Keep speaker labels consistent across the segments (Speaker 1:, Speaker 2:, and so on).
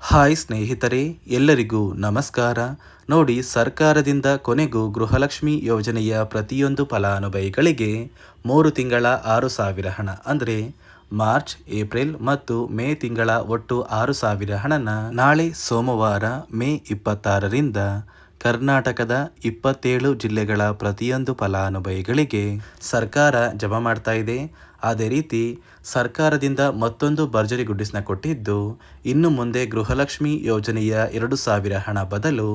Speaker 1: Hi ಸ್ನೇಹಿತರೆ, ಎಲ್ಲರಿಗೂ ನಮಸ್ಕಾರ. ನೋಡಿ, ಸರ್ಕಾರದಿಂದ ಕೊನೆಗೂ ಗೃಹಲಕ್ಷ್ಮಿ ಯೋಜನೆಯ ಪ್ರತಿಯೊಂದು ಫಲಾನುಭವಿಗಳಿಗೆ 3 ತಿಂಗಳ 6,000 ಹಣ ಅಂದರೆ ಮಾರ್ಚ್, ಏಪ್ರಿಲ್ ಮತ್ತು ಮೇ ತಿಂಗಳ ಒಟ್ಟು 6,000 ಹಣನ ನಾಳೆ ಸೋಮವಾರ ಮೇ 26ರಿಂದ ಕರ್ನಾಟಕದ 27 ಜಿಲ್ಲೆಗಳ ಪ್ರತಿಯೊಂದು ಫಲಾನುಭವಿಗಳಿಗೆ ಸರ್ಕಾರ ಜಮಾ ಮಾಡ್ತಾ ಇದೆ. ಅದೇ ರೀತಿ ಸರ್ಕಾರದಿಂದ ಮತ್ತೊಂದು ಭರ್ಜರಿ ಗುಡ್ಡಿಸ್ನ ಕೊಟ್ಟಿದ್ದು, ಇನ್ನು ಮುಂದೆ ಗೃಹಲಕ್ಷ್ಮಿ ಯೋಜನೆಯ 2,000 ಹಣ ಬದಲು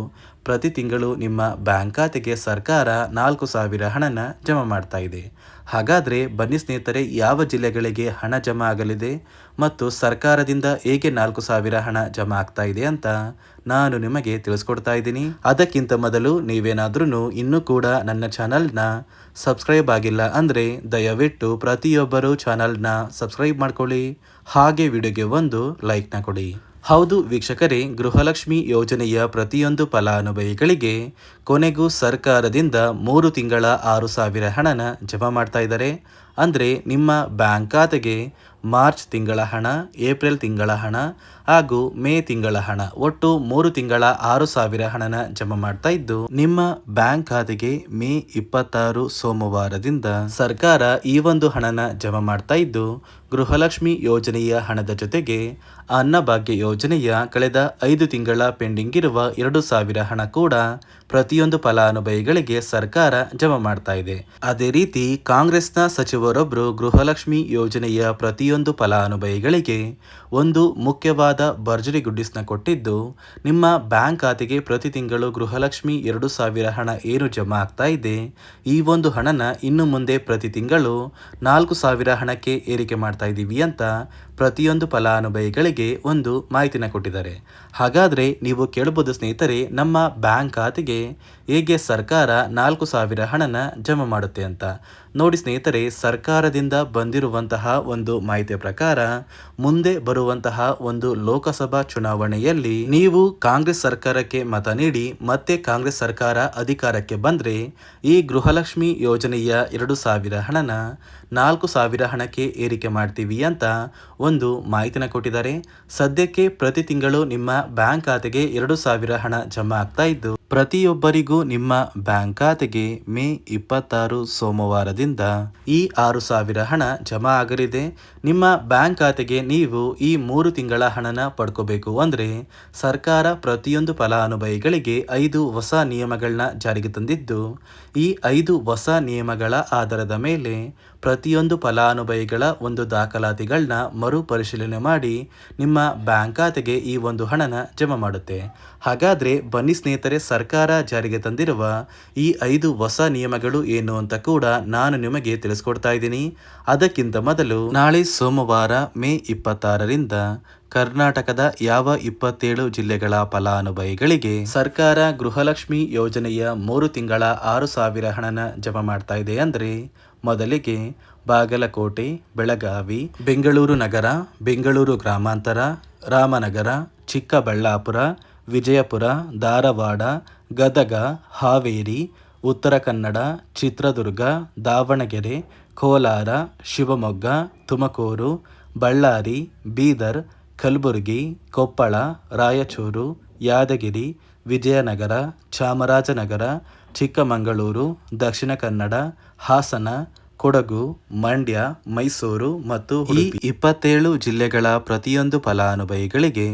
Speaker 1: ಪ್ರತಿ ತಿಂಗಳು ನಿಮ್ಮ ಬ್ಯಾಂಕ್ ಖಾತೆಗೆ ಸರ್ಕಾರ 4,000 ಹಣನ ಜಮಾ ಮಾಡ್ತಾ ಇದೆ. ಹಾಗಾದರೆ ಬನ್ನಿ ಸ್ನೇಹಿತರೆ, ಯಾವ ಜಿಲ್ಲೆಗಳಿಗೆ ಹಣ ಜಮಾ ಆಗಲಿದೆ ಮತ್ತು ಸರ್ಕಾರದಿಂದ ಹೇಗೆ 4,000 ಹಣ ಜಮಾ ಆಗ್ತಾ ಇದೆ ಅಂತ ನಾನು ನಿಮಗೆ ತಿಳಿಸ್ಕೊಡ್ತಾ ಇದ್ದೀನಿ. ಅದಕ್ಕಿಂತ ಮೊದಲು ನೀವೇನಾದ್ರೂ ಇನ್ನೂ ಕೂಡ ನನ್ನ ಚಾನಲ್ನ ಸಬ್ಸ್ಕ್ರೈಬ್ ಆಗಿಲ್ಲ ಅಂದರೆ ದಯವಿಟ್ಟು ಪ್ರತಿಯೊಬ್ಬರು ಚಾನಲ್ನ ಸಬ್ಸ್ಕ್ರೈಬ್ ಮಾಡ್ಕೊಳ್ಳಿ, ಹಾಗೆ ವಿಡಿಯೋಗೆ ಒಂದು ಲೈಕ್ನ ಕೊಡಿ. ಹೌದು ವೀಕ್ಷಕರೇ, ಗೃಹಲಕ್ಷ್ಮಿ ಯೋಜನೆಯ ಪ್ರತಿಯೊಂದು ಫಲಾನುಭವಿಗಳಿಗೆ ಕೊನೆಗೂ ಸರ್ಕಾರದಿಂದ 3 ತಿಂಗಳ 6,000 ಹಣನ ಜಮಾ ಮಾಡ್ತಾ ಇದ್ದಾರೆ. ಅಂದರೆ ನಿಮ್ಮ ಬ್ಯಾಂಕ್ ಖಾತೆಗೆ ಮಾರ್ಚ್ ತಿಂಗಳ ಹಣ, ಏಪ್ರಿಲ್ ತಿಂಗಳ ಹಣ ಹಾಗೂ ಮೇ ತಿಂಗಳ ಹಣ ಒಟ್ಟು 3 ತಿಂಗಳ 6,000 ಹಣನ ಜಮಾ ಮಾಡ್ತಾ ಇದ್ದು, ನಿಮ್ಮ ಬ್ಯಾಂಕ್ ಖಾತೆಗೆ ಮೇ 26 ಸೋಮವಾರದಿಂದ ಸರ್ಕಾರ ಈ ಒಂದು ಹಣನ ಜಮಾ ಮಾಡ್ತಾ ಇದ್ದು, ಗೃಹಲಕ್ಷ್ಮಿ ಯೋಜನೆಯ ಹಣದ ಜೊತೆಗೆ ಅನ್ನಭಾಗ್ಯ ಯೋಜನೆಯ ಕಳೆದ 5 ತಿಂಗಳ ಪೆಂಡಿಂಗ್ ಇರುವ 2,000 ಹಣ ಕೂಡ ಪ್ರತಿಯೊಂದು ಫಲಾನುಭವಿಗಳಿಗೆ ಸರ್ಕಾರ ಜಮಾ ಮಾಡ್ತಾ ಇದೆ. ಅದೇ ರೀತಿ ಕಾಂಗ್ರೆಸ್ನ ಸಚಿವರೊಬ್ಬರು ಗೃಹಲಕ್ಷ್ಮಿ ಯೋಜನೆಯ ಪ್ರತಿಯೊಂದು ಫಲಾನುಭವಿಗಳಿಗೆ ಒಂದು ಮುಖ್ಯವಾದ ಭರ್ಜರಿ ಗುಡ್ಡಿಸ್ನ ಕೊಟ್ಟಿದ್ದು, ನಿಮ್ಮ ಬ್ಯಾಂಕ್ ಖಾತೆಗೆ ಪ್ರತಿ ತಿಂಗಳು ಗೃಹಲಕ್ಷ್ಮಿ 2,000 ಹಣ ಏನು ಜಮಾ ಆಗ್ತಾ ಇದೆ, ಈ ಒಂದು ಹಣನ ಇನ್ನು ಮುಂದೆ ಪ್ರತಿ ತಿಂಗಳು 4,000 ಹಣಕ್ಕೆ ಏರಿಕೆ ಮಾಡ್ತಾ ಇದ್ದೀವಿ ಅಂತ ಪ್ರತಿಯೊಂದು ಫಲಾನುಭವಿಗಳಿಗೆ ಒಂದು ಮಾಹಿತಿನ ಕೊಟ್ಟಿದ್ದಾರೆ. ಹಾಗಾದರೆ ನೀವು ಕೇಳಬಹುದು ಸ್ನೇಹಿತರೆ, ನಮ್ಮ ಬ್ಯಾಂಕ್ ಖಾತೆಗೆ ಹೇಗೆ ಸರ್ಕಾರ 4,000 ಹಣನ ಜಮಾ ಮಾಡುತ್ತೆ ಅಂತ. ನೋಡಿ ಸ್ನೇಹಿತರೆ, ಸರ್ಕಾರದಿಂದ ಬಂದಿರುವಂತಹ ಒಂದು ಮಾಹಿತಿಯ ಪ್ರಕಾರ ಮುಂದೆ ಬರುವಂತಹ ಒಂದು ಲೋಕಸಭಾ ಚುನಾವಣೆಯಲ್ಲಿ ನೀವು ಕಾಂಗ್ರೆಸ್ ಸರ್ಕಾರಕ್ಕೆ ಮತ ನೀಡಿ ಮತ್ತೆ ಕಾಂಗ್ರೆಸ್ ಸರ್ಕಾರ ಅಧಿಕಾರಕ್ಕೆ ಬಂದರೆ ಈ ಗೃಹಲಕ್ಷ್ಮಿ ಯೋಜನೆಯ 2,000 ಹಣನ 4,000 ಹಣಕ್ಕೆ ಏರಿಕೆ ಮಾಡ್ತೀವಿ ಅಂತ ಒಂದು ಮಾಹಿತಿನ ಕೊಟ್ಟಿದ್ದಾರೆ. ಸದ್ಯಕ್ಕೆ ಪ್ರತಿ ತಿಂಗಳು ನಿಮ್ಮ ಬ್ಯಾಂಕ್ ಖಾತೆಗೆ 2,000 ಹಣ ಜಮಾ ಆಗ್ತಾ ಇದ್ದು, ಪ್ರತಿಯೊಬ್ಬರಿಗೂ ನಿಮ್ಮ ಬ್ಯಾಂಕ್ ಖಾತೆಗೆ ಮೇ 26 ಸೋಮವಾರದಿಂದ ಈ 6,000 ಹಣ ಜಮಾ ಆಗಲಿದೆ. ನಿಮ್ಮ ಬ್ಯಾಂಕ್ ಖಾತೆಗೆ ನೀವು ಈ 3 ತಿಂಗಳ ಹಣನ ಪಡ್ಕೋಬೇಕು ಅಂದರೆ ಸರ್ಕಾರ ಪ್ರತಿಯೊಂದು ಫಲಾನುಭವಿಗಳಿಗೆ 5 ಹೊಸ ನಿಯಮಗಳನ್ನ ಜಾರಿಗೆ ತಂದಿದ್ದು, ಈ 5 ಹೊಸ ನಿಯಮಗಳ ಆಧಾರದ ಮೇಲೆ ಪ್ರತಿಯೊಂದು ಫಲಾನುಭವಿಗಳ ಒಂದು ದಾಖಲಾತಿಗಳನ್ನ ಮರುಪರಿಶೀಲನೆ ಮಾಡಿ ನಿಮ್ಮ ಬ್ಯಾಂಕ್ ಖಾತೆಗೆ ಈ ಒಂದು ಹಣನ ಜಮಾ ಮಾಡುತ್ತೆ. ಹಾಗಾದರೆ ಬನ್ನಿ ಸ್ನೇಹಿತರೆ, ಸರ್ಕಾರ ಜಾರಿಗೆ ತಂದಿರುವ ಈ 5 ಹೊಸ ನಿಯಮಗಳು ಏನು ಅಂತ ಕೂಡ ನಾನು ನಿಮಗೆ ತಿಳಿಸ್ಕೊಡ್ತಾ ಇದ್ದೀನಿ. ಅದಕ್ಕಿಂತ ಮೊದಲು ನಾಳೆ ಸೋಮವಾರ ಮೇ 26ರಿಂದ ಕರ್ನಾಟಕದ ಯಾವ 27 ಜಿಲ್ಲೆಗಳ ಫಲಾನುಭವಿಗಳಿಗೆ ಸರ್ಕಾರ ಗೃಹಲಕ್ಷ್ಮಿ ಯೋಜನೆಯ 3 ತಿಂಗಳ 6,000 ಹಣನ ಜಮಾ ಮಾಡ್ತಾ ಇದೆ ಅಂದರೆ, ಮೊದಲಿಗೆ ಬಾಗಲಕೋಟೆ, ಬೆಳಗಾವಿ, ಬೆಂಗಳೂರು ನಗರ, ಬೆಂಗಳೂರು ಗ್ರಾಮಾಂತರ, ರಾಮನಗರ, ಚಿಕ್ಕಬಳ್ಳಾಪುರ, ವಿಜಯಪುರ, ಧಾರವಾಡ, ಗದಗ, ಹಾವೇರಿ, ಉತ್ತರ ಕನ್ನಡ, ಚಿತ್ರದುರ್ಗ, ದಾವಣಗೆರೆ, ಕೋಲಾರ, ಶಿವಮೊಗ್ಗ, ತುಮಕೂರು, ಬಳ್ಳಾರಿ, ಬೀದರ್, ಕಲಬುರಗಿ, ಕೊಪ್ಪಳ, ರಾಯಚೂರು, ಯಾದಗಿರಿ, ವಿಜಯನಗರ, ಚಾಮರಾಜನಗರ, ಚಿಕ್ಕಮಗಳೂರು, ದಕ್ಷಿಣ ಕನ್ನಡ, ಹಾಸನ, ಕೊಡಗು, ಮಂಡ್ಯ, ಮೈಸೂರು ಮತ್ತು ಈ 27 ಜಿಲ್ಲೆಗಳ ಪ್ರತಿಯೊಂದು ಫಲಾನುಭವಿಗಳಿಗೆ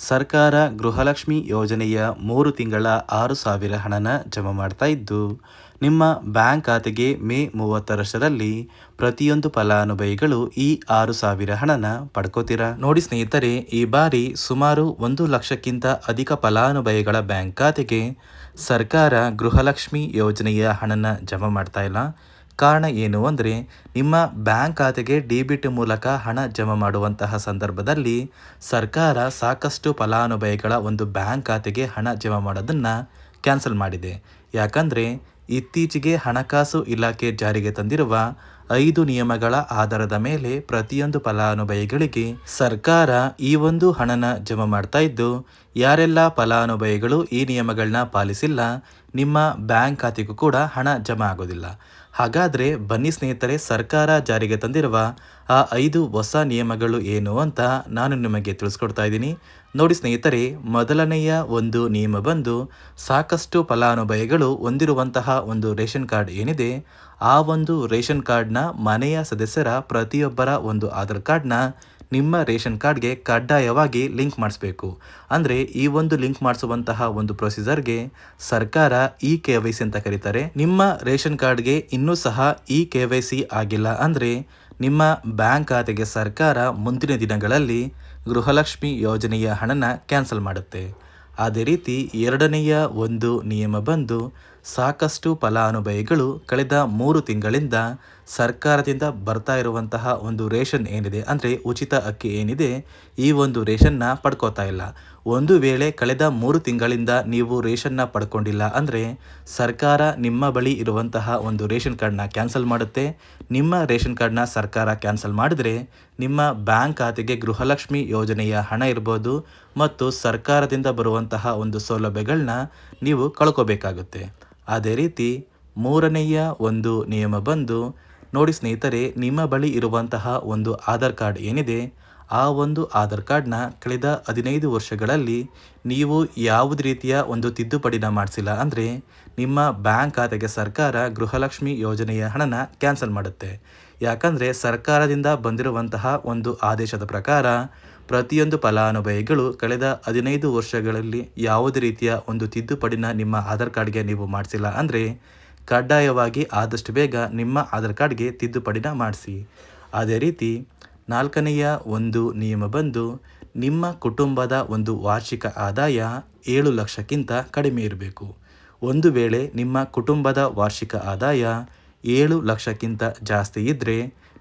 Speaker 1: ಸರ್ಕಾರ ಗೃಹಲಕ್ಷ್ಮಿ ಯೋಜನೆಯ 3 ತಿಂಗಳ 6,000 ಹಣನ ಜಮಾ ಮಾಡ್ತಾ ಇದ್ದು, ನಿಮ್ಮ ಬ್ಯಾಂಕ್ ಖಾತೆಗೆ ಮೇ 30ರಷ್ಟರಲ್ಲಿ ಪ್ರತಿಯೊಂದು ಫಲಾನುಭವಿಗಳು ಈ 6,000 ಹಣನ ಪಡ್ಕೋತೀರಾ. ನೋಡಿ ಸ್ನೇಹಿತರೆ, ಈ ಬಾರಿ ಸುಮಾರು 1 ಲಕ್ಷಕ್ಕಿಂತ ಅಧಿಕ ಫಲಾನುಭವಿಗಳ ಬ್ಯಾಂಕ್ ಖಾತೆಗೆ ಸರ್ಕಾರ ಗೃಹಲಕ್ಷ್ಮಿ ಯೋಜನೆಯ ಹಣನ ಜಮಾ ಮಾಡ್ತಾ ಇಲ್ಲ. ಕಾರಣ ಏನು ಅಂದರೆ, ನಿಮ್ಮ ಬ್ಯಾಂಕ್ ಖಾತೆಗೆ ಡೆಬಿಟ್ ಮೂಲಕ ಹಣ ಜಮಾ ಮಾಡುವಂತಹ ಸಂದರ್ಭದಲ್ಲಿ ಸರ್ಕಾರ ಸಾಕಷ್ಟು ಫಲಾನುಭವಿಗಳ ಒಂದು ಬ್ಯಾಂಕ್ ಖಾತೆಗೆ ಹಣ ಜಮಾ ಮಾಡೋದನ್ನು ಕ್ಯಾನ್ಸಲ್ ಮಾಡಿದೆ. ಯಾಕಂದರೆ ಇತ್ತೀಚೆಗೆ ಹಣಕಾಸು ಇಲಾಖೆ ಜಾರಿಗೆ ತಂದಿರುವ 5 ನಿಯಮಗಳ ಆಧಾರದ ಮೇಲೆ ಪ್ರತಿಯೊಂದು ಫಲಾನುಭವಿಗಳಿಗೆ ಸರ್ಕಾರ ಈ ಒಂದು ಹಣನ ಜಮಾ ಮಾಡ್ತಾ ಇದ್ದು, ಯಾರೆಲ್ಲ ಫಲಾನುಭವಿಗಳು ಈ ನಿಯಮಗಳನ್ನ ಪಾಲಿಸಿಲ್ಲ ನಿಮ್ಮ ಬ್ಯಾಂಕ್ ಖಾತೆಗೂ ಕೂಡ ಹಣ ಜಮಾ ಆಗೋದಿಲ್ಲ. ಹಾಗಾದರೆ ಬನ್ನಿ ಸ್ನೇಹಿತರೆ, ಸರ್ಕಾರ ಜಾರಿಗೆ ತಂದಿರುವ ಆ 5 ಹೊಸ ನಿಯಮಗಳು ಏನು ಅಂತ ನಾನು ನಿಮಗೆ ತಿಳಿಸ್ಕೊಡ್ತಾ ಇದ್ದೀನಿ. ನೋಡಿ ಸ್ನೇಹಿತರೆ, ಮೊದಲನೆಯ ಒಂದು ನಿಯಮ ಬಂದು ಸಾಕಷ್ಟು ಫಲಾನುಭವಿಗಳು ಹೊಂದಿರುವಂತಹ ಒಂದು ರೇಷನ್ ಕಾರ್ಡ್ ಏನಿದೆ, ಆ ಒಂದು ರೇಷನ್ ಕಾರ್ಡ್ನ ಮನೆಯ ಸದಸ್ಯರ ಪ್ರತಿಯೊಬ್ಬರ ಒಂದು ಆಧಾರ್ ಕಾರ್ಡ್ನ ನಿಮ್ಮ ರೇಷನ್ ಕಾರ್ಡ್ಗೆ ಕಡ್ಡಾಯವಾಗಿ ಲಿಂಕ್ ಮಾಡಿಸ್ಬೇಕು. ಅಂದರೆ ಈ ಒಂದು ಲಿಂಕ್ ಮಾಡಿಸುವಂತಹ ಒಂದು ಪ್ರೊಸೀಜರ್ಗೆ ಸರ್ಕಾರ KYC ಅಂತ ಕರೀತಾರೆ. ನಿಮ್ಮ ರೇಷನ್ ಕಾರ್ಡ್ಗೆ ಇನ್ನೂ ಸಹ KYC ಆಗಿಲ್ಲ ಅಂದರೆ ನಿಮ್ಮ ಬ್ಯಾಂಕ್ ಖಾತೆಗೆ ಸರ್ಕಾರ ಮುಂದಿನ ದಿನಗಳಲ್ಲಿ ಗೃಹಲಕ್ಷ್ಮಿ ಯೋಜನೆಯ ಹಣನ ಕ್ಯಾನ್ಸಲ್ ಮಾಡುತ್ತೆ. ಅದೇ ರೀತಿ ಎರಡನೆಯ ಒಂದು ನಿಯಮ ಬಂದು ಸಾಕಷ್ಟು ಫಲಾನುಭವಿಗಳು ಕಳೆದ 3 ತಿಂಗಳಿಂದ ಸರ್ಕಾರದಿಂದ ಬರ್ತಾ ಇರುವಂತಹ ಒಂದು ರೇಷನ್ ಏನಿದೆ, ಅಂದರೆ ಉಚಿತ ಅಕ್ಕಿ ಏನಿದೆ, ಈ ಒಂದು ರೇಷನ್ನ ಪಡ್ಕೋತಾ ಇಲ್ಲ. ಒಂದು ವೇಳೆ ಕಳೆದ 3 ತಿಂಗಳಿಂದ ನೀವು ರೇಷನ್ನ ಪಡ್ಕೊಂಡಿಲ್ಲ ಅಂದರೆ ಸರ್ಕಾರ ನಿಮ್ಮ ಬಳಿ ಇರುವಂತಹ ಒಂದು ರೇಷನ್ ಕಾರ್ಡ್ನ ಕ್ಯಾನ್ಸಲ್ ಮಾಡುತ್ತೆ. ನಿಮ್ಮ ರೇಷನ್ ಕಾರ್ಡ್ನ ಸರ್ಕಾರ ಕ್ಯಾನ್ಸಲ್ ಮಾಡಿದರೆ ನಿಮ್ಮ ಬ್ಯಾಂಕ್ ಖಾತೆಗೆ ಗೃಹಲಕ್ಷ್ಮಿ ಯೋಜನೆಯ ಹಣ ಇರ್ಬೋದು ಮತ್ತು ಸರ್ಕಾರದಿಂದ ಬರುವಂತಹ ಒಂದು ಸೌಲಭ್ಯಗಳನ್ನ ನೀವು ಕಳ್ಕೋಬೇಕಾಗುತ್ತೆ. ಅದೇ ರೀತಿ ಮೂರನೆಯ ಒಂದು ನಿಯಮ ಬಂದು ನೋಡಿ ಸ್ನೇಹಿತರೆ, ನಿಮ್ಮ ಬಳಿ ಇರುವಂತಹ ಒಂದು ಆಧಾರ್ ಕಾರ್ಡ್ ಏನಿದೆ, ಆ ಒಂದು ಆಧಾರ್ ಕಾರ್ಡ್ನ ಕಳೆದ 15 ವರ್ಷಗಳಲ್ಲಿ ನೀವು ಯಾವುದೇ ರೀತಿಯ ಒಂದು ತಿದ್ದುಪಡಿನ ಮಾಡಿಸಿಲ್ಲ ಅಂದರೆ ನಿಮ್ಮ ಬ್ಯಾಂಕ್ ಖಾತೆಗೆ ಸರ್ಕಾರ ಗೃಹಲಕ್ಷ್ಮಿ ಯೋಜನೆಯ ಹಣನ ಕ್ಯಾನ್ಸಲ್ ಮಾಡುತ್ತೆ. ಯಾಕಂದರೆ ಸರ್ಕಾರದಿಂದ ಬಂದಿರುವಂತಹ ಒಂದು ಆದೇಶದ ಪ್ರಕಾರ ಪ್ರತಿಯೊಂದು ಫಲಾನುಭವಿಗಳು ಕಳೆದ 15 ವರ್ಷಗಳಲ್ಲಿ ಯಾವುದೇ ರೀತಿಯ ಒಂದು ತಿದ್ದುಪಡಿನ ನಿಮ್ಮ ಆಧಾರ್ ಕಾರ್ಡ್ಗೆ ನೀವು ಮಾಡಿಸಿಲ್ಲ ಅಂದರೆ ಕಡ್ಡಾಯವಾಗಿ ಆದಷ್ಟು ಬೇಗ ನಿಮ್ಮ ಆಧಾರ್ ಕಾರ್ಡ್ಗೆ ತಿದ್ದುಪಡಿನ ಮಾಡಿಸಿ. ಅದೇ ರೀತಿ ನಾಲ್ಕನೆಯ ಒಂದು ನಿಯಮ ಬಂದು ನಿಮ್ಮ ಕುಟುಂಬದ ಒಂದು ವಾರ್ಷಿಕ ಆದಾಯ 7 ಲಕ್ಷಕ್ಕಿಂತ ಕಡಿಮೆ ಇರಬೇಕು. ಒಂದು ವೇಳೆ ನಿಮ್ಮ ಕುಟುಂಬದ ವಾರ್ಷಿಕ ಆದಾಯ 7 ಲಕ್ಷಕ್ಕಿಂತ ಜಾಸ್ತಿ ಇದ್ದರೆ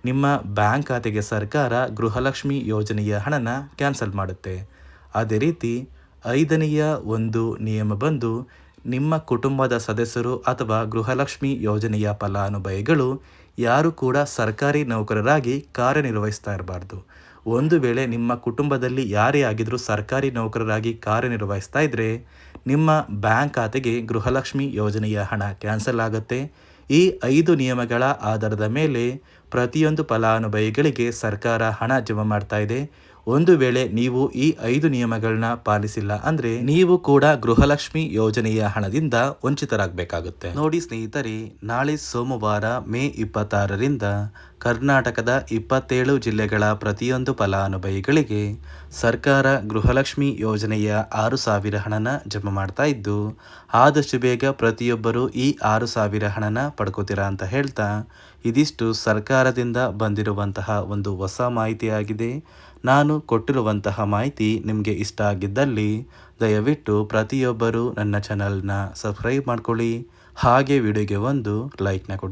Speaker 1: ನಿಮ್ಮ ಬ್ಯಾಂಕ್ ಖಾತೆಗೆ ಸರ್ಕಾರ ಗೃಹಲಕ್ಷ್ಮಿ ಯೋಜನೆಯ ಹಣನ ಕ್ಯಾನ್ಸಲ್ ಮಾಡುತ್ತೆ. ಅದೇ ರೀತಿ ಐದನೆಯ ಒಂದು ನಿಯಮ ಬಂದು ನಿಮ್ಮ ಕುಟುಂಬದ ಸದಸ್ಯರು ಅಥವಾ ಗೃಹಲಕ್ಷ್ಮಿ ಯೋಜನೆಯ ಫಲಾನುಭವಿಗಳು ಯಾರು ಕೂಡ ಸರ್ಕಾರಿ ನೌಕರರಾಗಿ ಕಾರ್ಯನಿರ್ವಹಿಸ್ತಾ ಇರಬಾರ್ದು. ಒಂದು ವೇಳೆ ನಿಮ್ಮ ಕುಟುಂಬದಲ್ಲಿ ಯಾರೇ ಆಗಿದ್ರೂ ಸರ್ಕಾರಿ ನೌಕರರಾಗಿ ಕಾರ್ಯನಿರ್ವಹಿಸ್ತಾ ಇದ್ದರೆ ನಿಮ್ಮ ಬ್ಯಾಂಕ್ ಖಾತೆಗೆ ಗೃಹಲಕ್ಷ್ಮಿ ಯೋಜನೆಯ ಹಣ ಕ್ಯಾನ್ಸಲ್ ಆಗುತ್ತೆ. ಈ 5 ನಿಯಮಗಳ ಆಧಾರದ ಮೇಲೆ ಪ್ರತಿಯೊಂದು ಫಲಾನುಭವಿಗಳಿಗೆ ಸರ್ಕಾರ ಹಣ ಜಮಾ ಮಾಡ್ತಾ ಇದೆ. ಒಂದು ವೇಳೆ ನೀವು ಈ 5 ನಿಯಮಗಳನ್ನ ಪಾಲಿಸಿಲ್ಲ ಅಂದರೆ ನೀವು ಕೂಡ ಗೃಹಲಕ್ಷ್ಮಿ ಯೋಜನೆಯ ಹಣದಿಂದ ವಂಚಿತರಾಗಬೇಕಾಗುತ್ತೆ. ನೋಡಿ ಸ್ನೇಹಿತರೆ, ನಾಳೆ ಸೋಮವಾರ ಮೇ 26ರಿಂದ ಕರ್ನಾಟಕದ 27 ಜಿಲ್ಲೆಗಳ ಪ್ರತಿಯೊಂದು ಫಲಾನುಭವಿಗಳಿಗೆ ಸರ್ಕಾರ ಗೃಹಲಕ್ಷ್ಮಿ ಯೋಜನೆಯ 6,000 ಹಣನ ಜಮಾ ಮಾಡ್ತಾ ಇದ್ದು, ಆದಷ್ಟು ಬೇಗ ಪ್ರತಿಯೊಬ್ಬರು ಈ 6,000 ಹಣನ ಪಡ್ಕೋತೀರಾ ಅಂತ ಹೇಳ್ತಾ, ಇದಿಷ್ಟು ಸರ್ಕಾರದಿಂದ ಬಂದಿರುವಂತಹ ಒಂದು ಹೊಸ ಮಾಹಿತಿಯಾಗಿದೆ. ನಾನು ಕೊಟ್ಟಿರುವಂತಹ ಮಾಹಿತಿ ನಿಮಗೆ ಇಷ್ಟ ಆಗಿದ್ದಲ್ಲಿ ದಯವಿಟ್ಟು ಪ್ರತಿಯೊಬ್ಬರು ನನ್ನ ಚಾನಲ್ನ ಸಬ್ಸ್ಕ್ರೈಬ್ ಮಾಡ್ಕೊಳ್ಳಿ, ಹಾಗೆ ವಿಡಿಯೋಗೆ ಒಂದು ಲೈಕ್ನ ಕೊಡಿ.